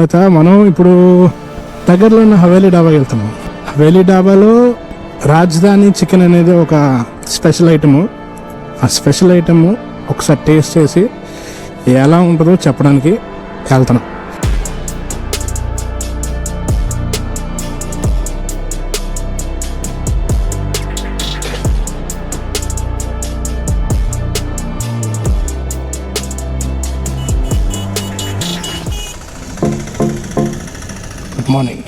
తర్వాత మనం ఇప్పుడు దగ్గరలో ఉన్న హవేలీ డాబాకి వెళ్తున్నాం. హవేలీ డాబాలో రాజధాని చికెన్ అనేది ఒక స్పెషల్ ఐటము. ఆ స్పెషల్ ఐటము ఒకసారి టేస్ట్ చేసి ఎలా ఉంటుందో చెప్పడానికి వెళ్తున్నాం. Good morning.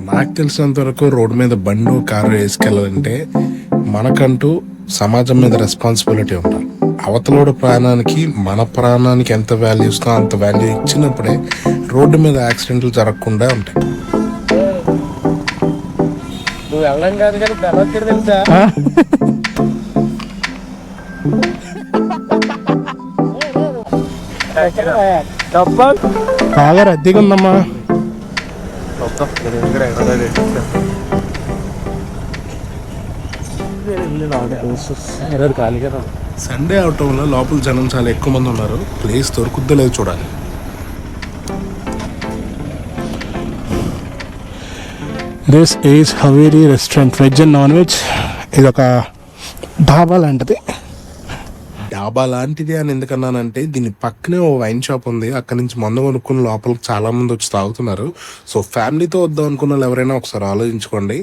నాకు తెలిసినంత వరకు రోడ్డు మీద బండు కారు వేసుకెళ్ళాలంటే మనకంటూ సమాజం మీద రెస్పాన్సిబిలిటీ ఉండాలి. అవతలోడు ప్రాణానికి మన ప్రాణానికి ఎంత వాల్యూ ఇస్తుందో అంత వాల్యూ ఇచ్చినప్పుడే రోడ్డు మీద యాక్సిడెంట్లు జరగకుండా ఉంటాయి. నువ్వు వెళ్ళడం కాదు కానీ బెల్లొచ్చాడు తెలుసా? బాగా రద్దీగా ఉందమ్మా. సండే అవటం వల్ల లోపల జనం చాలా ఎక్కువ మంది ఉన్నారు. ప్లేస్ దొరుకుద్దో లేదో చూడాలి. This is Haveli restaurant, veg and non veg. ఇది ఒక ధాబా లాంటిది. డాబా లాంటిది అని ఎందుకన్నానంటే దీని పక్కనే ఓ వైన్ షాప్ ఉంది. అక్కడ నుంచి మందు కొనుక్కుని లోపలికి చాలా మంది వచ్చి తాగుతున్నారు. సో ఫ్యామిలీతో వద్దాం అనుకున్న వాళ్ళు ఎవరైనా ఒకసారి ఆలోచించుకోండి.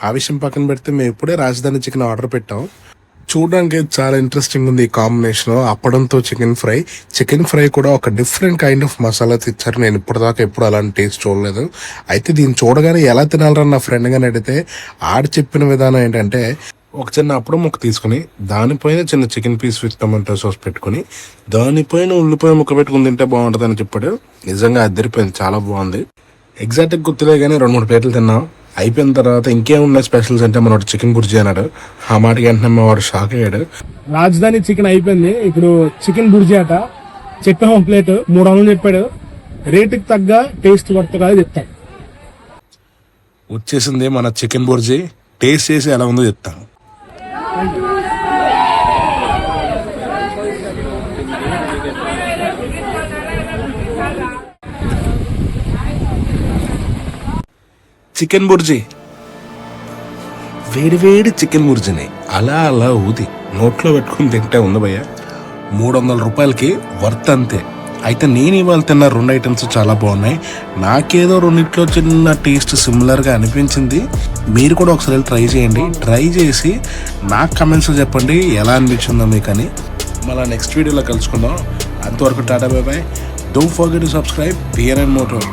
ఆ విషయం పక్కన పెడితే మేము ఇప్పుడే రాజధాని చికెన్ ఆర్డర్ పెట్టాం. చూడడానికి చాలా ఇంట్రెస్టింగ్ ఉంది ఈ కాంబినేషన్. అప్పడంతో చికెన్ ఫ్రై కూడా ఒక డిఫరెంట్ కైండ్ ఆఫ్ మసాలా తెచ్చారు. నేను ఇప్పటిదాకా ఎప్పుడు అలాంటి టేస్ట్ చూడలేదు. అయితే దీన్ని చూడగానే ఎలా తినాలరా నా ఫ్రెండ్ గాని అడిగితే ఆడు చెప్పిన విధానం ఏంటంటే ఒక చిన్న అప్పుడు ముక్క తీసుకుని దానిపైన చిన్న chicken piece with tomato sauce పెట్టుకుని దానిపైన ఉల్లిపాయ ముక్క పెట్టుకుని తింటే బాగుంటుంది అని చెప్పాడు. నిజంగా అదిరిపోయింది, చాలా బాగుంది. ఎగ్జాక్ట్గా గుర్తులే కానీ 2-3 ప్లేట్లు తిన్నాం. అయిపోయిన తర్వాత ఇంకేమున్నాయి స్పెషల్స్ అంటే మనోడు చికెన్ బుర్జీ అన్నాడు. ఆ మాటకి వెంటనే మా వాడు షాక్ అయ్యాడు. రాజధాని చికెన్ అయిపోయింది, ఇప్పుడు చికెన్ బుర్జీ అట. చెప్పాము ప్లేట్ 300 చెప్పాడు. రేటుకి తగ్గ టేస్ట్ వర్తగా చెప్తాడు. వచ్చేసింది మన చికెన్ బుర్జీ. టేస్ట్ చేసి ఎలా ఉందో చెప్తాను. చికెన్ బుర్జీ, వేడి చికెన్ బుర్జీని అలా ఊది నోట్లో పెట్టుకుని తింటే ఉంది భయ్య. 300 రూపాయలకి వర్త్ అంతే. అయితే నేను ఇవాళ తిన్న 2 ఐటమ్స్ చాలా బాగున్నాయి. నాకేదో రెండిట్లో చిన్న టేస్ట్ సిమిలర్గా అనిపించింది. మీరు కూడా ఒకసారి ట్రై చేయండి. ట్రై చేసి నాకు కమెంట్స్లో చెప్పండి ఎలా అనిపించిందో మీకు అని. మళ్ళీ నెక్స్ట్ వీడియోలో కలుసుకుందాం. అంతవరకు tata bye by. Don't forget to subscribe PNN Motor.